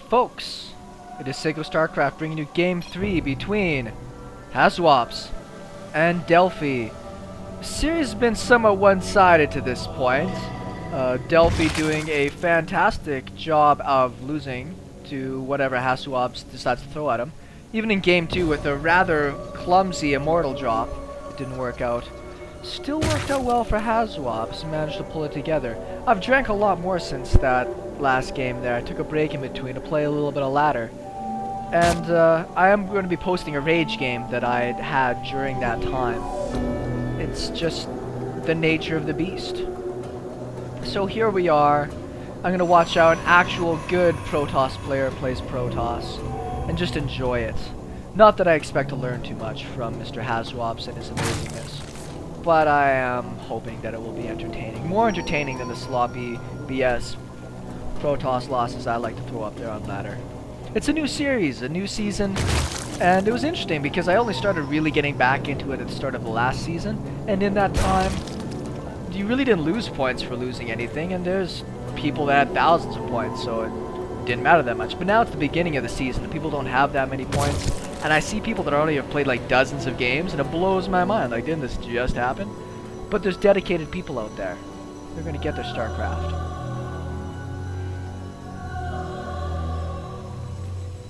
folks, it is SeKo Starcraft bringing you Game 3 between HasuObs and Delphi. The series has been somewhat one-sided to this point. Delphi doing a fantastic job of losing to whatever HasuObs decides to throw at him. Even in Game 2 with a rather clumsy immortal drop, it didn't work out. Still worked out well for HasuObs, managed to pull it together. I've drank a lot more since that last game there. I took a break in between to play a little bit of ladder. And I am going to be posting a rage game that I had during that time. It's just the nature of the beast. So here we are. I'm going to watch how an actual good Protoss player plays Protoss and just enjoy it. Not that I expect to learn too much from Mr. HasuObs and his amazingness, but I am hoping that it will be entertaining. More entertaining than the sloppy BS Protoss losses I like to throw up there on ladder. It's a new series, a new season, and it was interesting because I only started really getting back into it at the start of the last season, and in that time, you really didn't lose points for losing anything, and there's people that had thousands of points, so it didn't matter that much. But now it's the beginning of the season, and people don't have that many points, and I see people that already have played like dozens of games, and it blows my mind. Like, didn't this just happen? But there's dedicated people out there. They're going to get their StarCraft.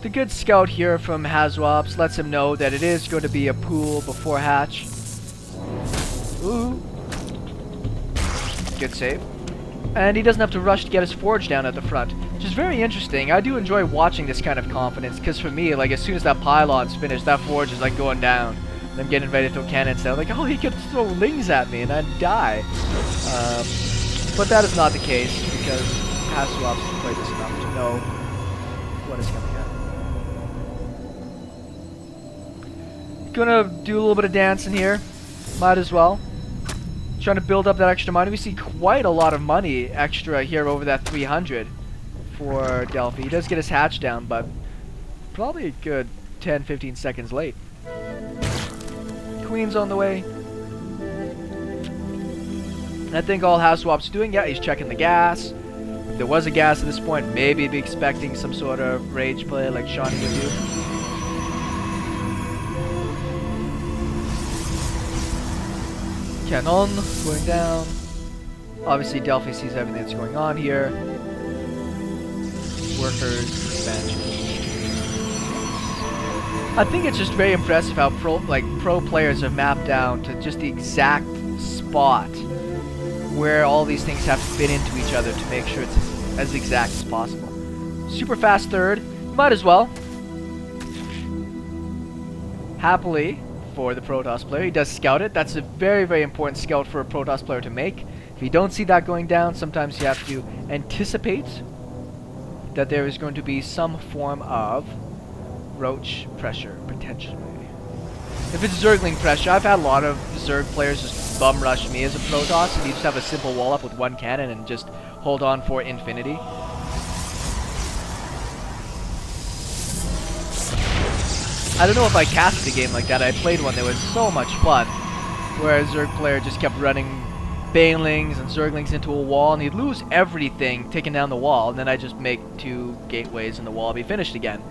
The good scout here from HasuObs lets him know that it is going to be a pool before hatch. Ooh. Good save. And he doesn't have to rush to get his forge down at the front, which is very interesting. I do enjoy watching this kind of confidence, because for me, like, as soon as that pylon's finished, that forge is like going down. And I'm getting ready to throw cannons down. Like, oh, he could throw lings at me and I'd die. But that is not the case, because HasuObs has played this enough to know what is coming up. Gonna do a little bit of dancing here. Might as well. Trying to build up that extra money. We see quite a lot of money extra here over that 300 for Delphi. He does get his hatch down, but probably a good 10-15 seconds late. Queen's on the way. And I think all HasuObs are doing, yeah, he's checking the gas. If there was a gas at this point, maybe he'd be expecting some sort of rage play like Shawnee would do. Cannon going down. Obviously Delphi sees everything that's going on here. Workers, expansion. I think it's just very impressive how pro players have mapped down to just the exact spot where all these things have to fit into each other to make sure it's as exact as possible. Super fast third. Might as well. Happily for the Protoss player, he does scout it. That's a very, very important scout for a Protoss player to make. If you don't see that going down, sometimes you have to anticipate that there is going to be some form of roach pressure, potentially. If it's zergling pressure, I've had a lot of zerg players just bum rush me as a Protoss, and you just have a simple wall up with one cannon and just hold on for infinity. I don't know if I cast a game like that. I played one that was so much fun, where a Zerg player just kept running Banelings and Zerglings into a wall, and he'd lose everything taking down the wall, and then I'd just make 2 gateways and the wall be finished again.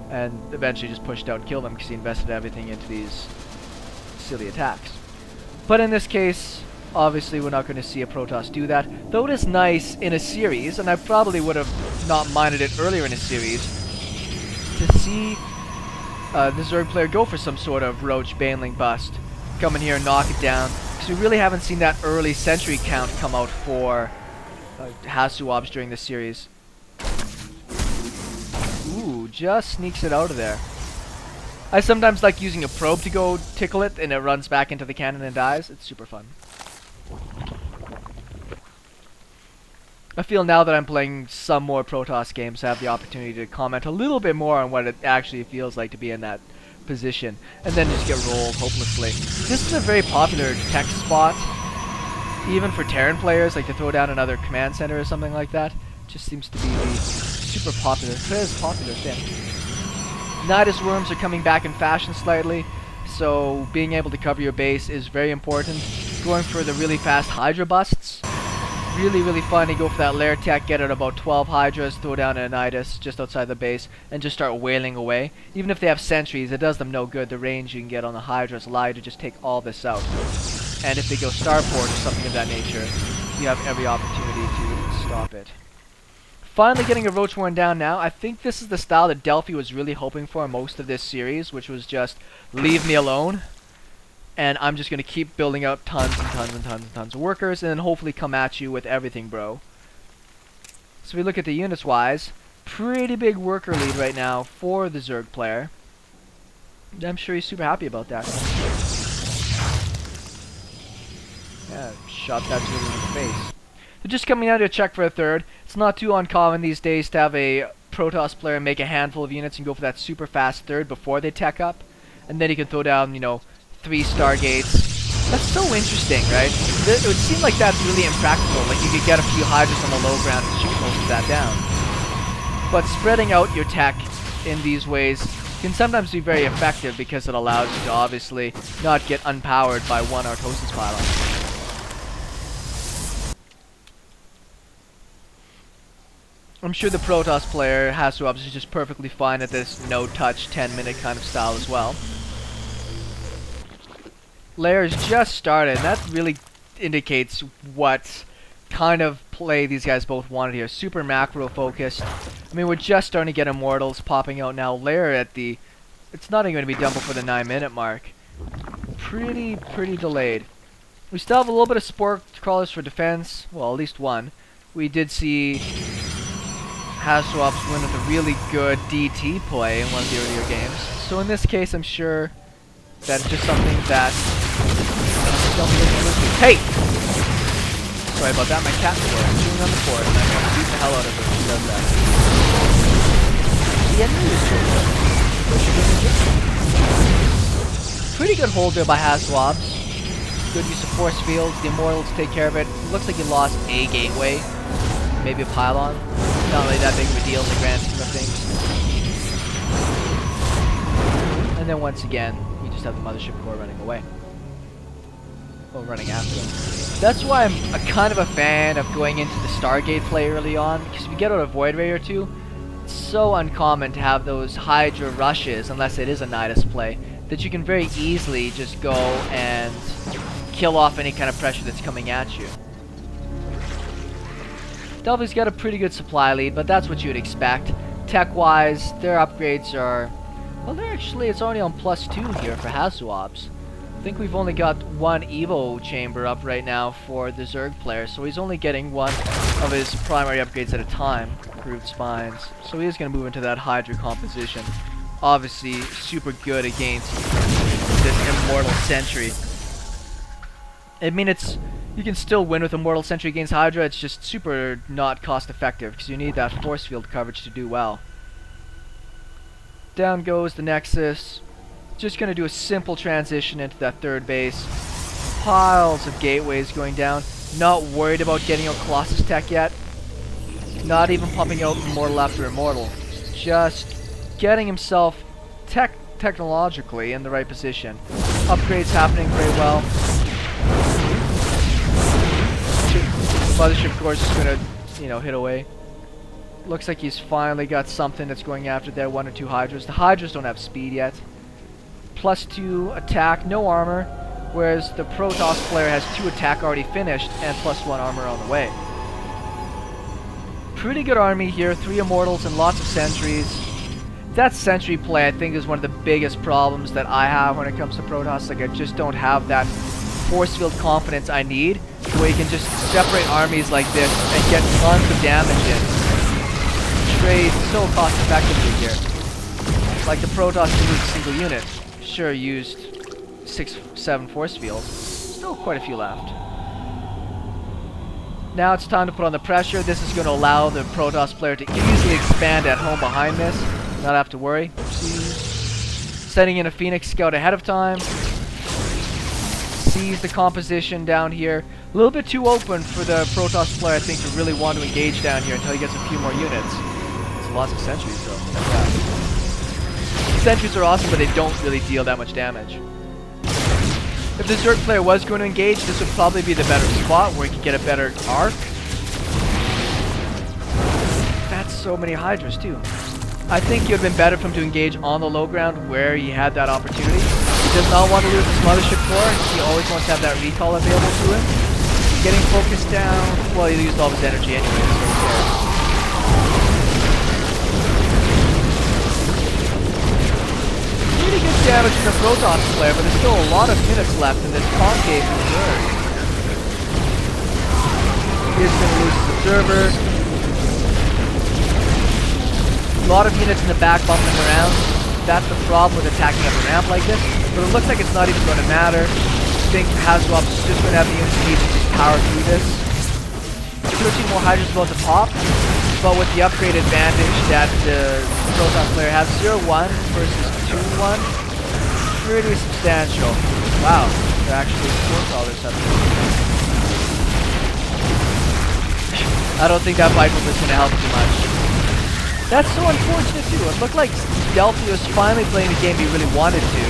And eventually just pushed out and killed him because he invested everything into these silly attacks. But in this case, obviously we're not going to see a Protoss do that, though it is nice in a series, and I probably would have not minded it earlier in a series, to see the Zerg player go for some sort of roach baneling bust. Come in here and knock it down. Because we really haven't seen that early sentry count come out for HasuObs during this series. Ooh, just sneaks it out of there. I sometimes like using a probe to go tickle it and it runs back into the cannon and dies. It's super fun. I feel now that I'm playing some more Protoss games, I have the opportunity to comment a little bit more on what it actually feels like to be in that position, and then just get rolled hopelessly. This is a very popular tech spot, even for Terran players, like to throw down another command center or something like that. It just seems to be the super popular thing. Nidus worms are coming back in fashion slightly, so being able to cover your base is very important. Going for the really fast Hydra busts Really funny. Go for that lair attack, get out about 12 hydras, throw down an Anitus just outside the base, and just start wailing away. Even if they have sentries, it does them no good. The range you can get on the hydras allow you to just take all this out. And if they go starport or something of that nature, you have every opportunity to stop it. Finally getting a roach worn down now. I think this is the style that Delphi was really hoping for most of this series, which was just leave me alone. And I'm just going to keep building up tons of workers, and then hopefully come at you with everything, bro. So we look at the units wise. Pretty big worker lead right now for the Zerg player. I'm sure he's super happy about that. Yeah, shot that really in the face. They're just coming out to check for a third. It's not too uncommon these days to have a Protoss player make a handful of units and go for that super fast third before they tech up. And then he can throw down, you know, 3 Stargates. That's so interesting, right? It would seem like that's really impractical. Like you could get a few Hydras on the low ground and shoot most of that down. But spreading out your tech in these ways can sometimes be very effective because it allows you to obviously not get unpowered by one Artosis pylon. I'm sure the Protoss player, HasuObs, is just perfectly fine at this no-touch 10-minute kind of style as well. Lair has just started, and that really indicates what kind of play these guys both wanted here. Super macro focused. I mean, we're just starting to get immortals popping out now. Lair at the... It's not even going to be done before the 9-minute mark. Pretty delayed. We still have a little bit of spore crawlers for defense. Well, at least one. We did see HasuObs win with a really good DT play in one of the earlier games. So in this case, I'm sure that's just something that... Hey! Sorry about that, my cat was chewing on the fort, and I'm going to beat the hell out of her when she does that. Pretty good hold there by HasuObs. Good use of force fields, the immortals take care of it. Looks like he lost a gateway, maybe a pylon. Not really that big of a deal in the grand scheme of things. And then once again, we just have the mothership core running away. Well, running after them. That's why I'm kind of a fan of going into the Stargate play early on, because if you get out a Void Ray or two, it's so uncommon to have those Hydra rushes, unless it is a Nidus play, that you can very easily just go and kill off any kind of pressure that's coming at you. Delphi's got a pretty good supply lead, but that's what you would expect. Tech-wise, their upgrades are... Well, they're actually... It's already on +2 here for HasuObs. I think we've only got one Evo chamber up right now for the Zerg player, so he's only getting one of his primary upgrades at a time. Grooved spines. So he is going to move into that Hydra composition. Obviously, super good against this Immortal Sentry. I mean, it's... You can still win with Immortal Sentry against Hydra, it's just super not cost effective, because you need that force field coverage to do well. Down goes the Nexus. Just going to do a simple transition into that third base. Piles of gateways going down. Not worried about getting out Colossus tech yet. Not even pumping out Immortal after Immortal. Just getting himself technologically in the right position. Upgrades happening very well. Mothership core is just gonna, you know, hit away. Looks like he's finally got something that's going after there. 1 or 2 Hydras. The Hydras don't have speed yet. +2 attack, no armor. Whereas the Protoss player has 2 attack already finished and +1 armor on the way. Pretty good army here. 3 immortals and lots of sentries. That sentry play, I think, is one of the biggest problems that I have when it comes to Protoss. Like, I just don't have that force field confidence I need, where you can just separate armies like this and get tons of damage in. Trade so cost effectively here. Like the Protoss didn't lose a single unit. Sure, used 6-7 force fields. Still quite a few left. Now it's time to put on the pressure. This is going to allow the Protoss player to easily expand at home behind this. Not have to worry. Oopsies. Setting in a Phoenix Scout ahead of time. Sees the composition down here. A little bit too open for the Protoss player, I think, to really want to engage down here until he gets a few more units. It's lots of sentries, though. Yeah. Sentries are awesome, but they don't really deal that much damage. If the Zerg player was going to engage, this would probably be the better spot where he could get a better arc so many Hydras too. I think it would have been better for him to engage on the low ground where he had that opportunity. He does not want to lose his mothership core. He always wants to have that recall available to him. Getting focused down. Well, he used all of his energy anyway, so who cares? Pretty good damage from the Protoss player, but there's still a lot of minutes left in this concave for the zerg. He's going to lose his observer. A lot of units in the back bumping around. That's the problem with attacking up a ramp like this. But it looks like it's not even going to matter. I think HasuObs is just going to have the units need to just power through this. 13 more Hydras about to pop. But with the upgrade advantage that the Protoss player has, 0-1 versus 2-1, pretty substantial. Wow, they're actually force all this up. I don't think that Viper was going to help too much. That's so unfortunate too. It looked like Delphi was finally playing the game he really wanted to.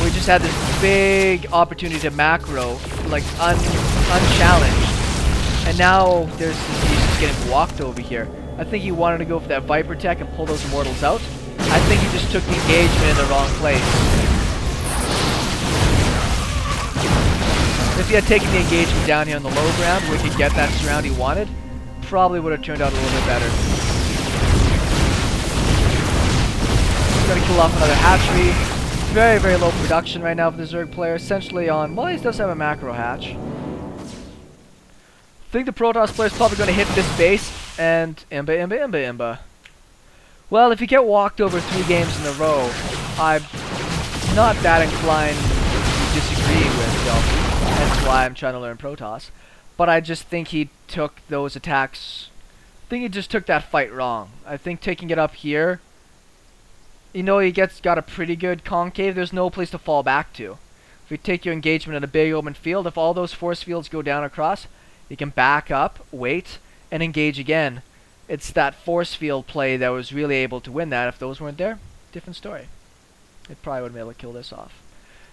We just had this big opportunity to macro, like unchallenged. And now he's just getting walked over here. I think he wanted to go for that Viper tech and pull those immortals out. I think he just took the engagement in the wrong place. If he had taken the engagement down here on the low ground where he could get that surround he wanted, probably would have turned out a little bit better. Gonna kill off another hatchery. Very, very low production right now for the Zerg player. Essentially on, well, he does have a macro hatch. I think the Protoss player is probably going to hit this base and imba. Well, if you get walked over 3 games in a row, I'm not that inclined to disagree with Delphi. That's why I'm trying to learn Protoss. But I just think he took those attacks. I think he just took that fight wrong. I think taking it up here, you know, he got a pretty good concave. There's no place to fall back to. If you take your engagement in a big open field, if all those force fields go down across, you can back up, wait, and engage again. It's that force field play that was really able to win that. If those weren't there, different story. It probably would have been able to kill this off.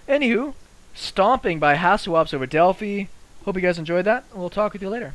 Anywho, stomping by HasuObs over Delphi. Hope you guys enjoyed that, and we'll talk with you later.